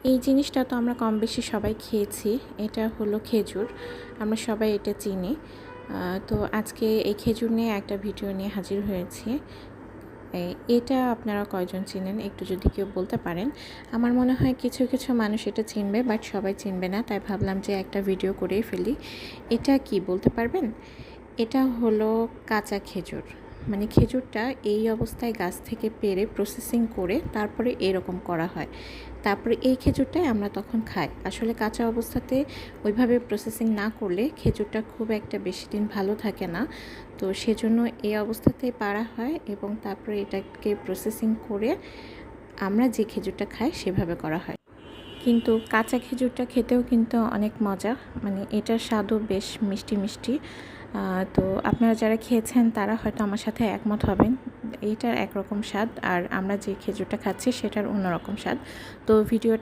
এই জিনিসটা তো আমরা কম বেশি সবাই খেয়েছি। এটা হলো খেজুর। আমরা সবাই এটা চিনি। তো আজকে এই খেজুর নিয়ে একটা ভিডিও নিয়ে হাজির হয়েছি। এটা আপনারা কয়জন চিনেন একটু যদি কেউ বলতে পারেন। আমার মনে হয় কিছু কিছু মানুষ এটা চিনবে, বাট সবাই চিনবে না। তাই ভাবলাম যে একটা ভিডিও করেই ফেলি। এটা কি বলতে পারবেন? এটা হলো কাঁচা খেজুর। মানে খেজুরটা এই অবস্থায় গাছ থেকে পেড়ে প্রসেসিং করে তারপরে এরকম করা হয়। তারপরে এই খেজুরটাই আমরা তখন খাই। আসলে কাঁচা অবস্থাতে ওইভাবে প্রসেসিং না করলে খেজুরটা খুব একটা বেশি দিন ভালো থাকে না। তো সেজন্য এই অবস্থাতেই পাড়া হয় এবং তারপরে এটাকে প্রসেসিং করে আমরা যে খেজুরটা খাই সেভাবে করা হয়। কিন্তু কাঁচা খেজুরটা খেতেও কিন্তু অনেক মজা, মানে এটার স্বাদও বেশ মিষ্টি মিষ্টি। তো আপনারা যারা খেয়েছেন তারা হয়তো আমার সাথে একমত হবেন। এইটার একরকম স্বাদ আর আমরা যে খেজুরটা খাচ্ছি সেটার অন্যরকম স্বাদ। তো ভিডিওটা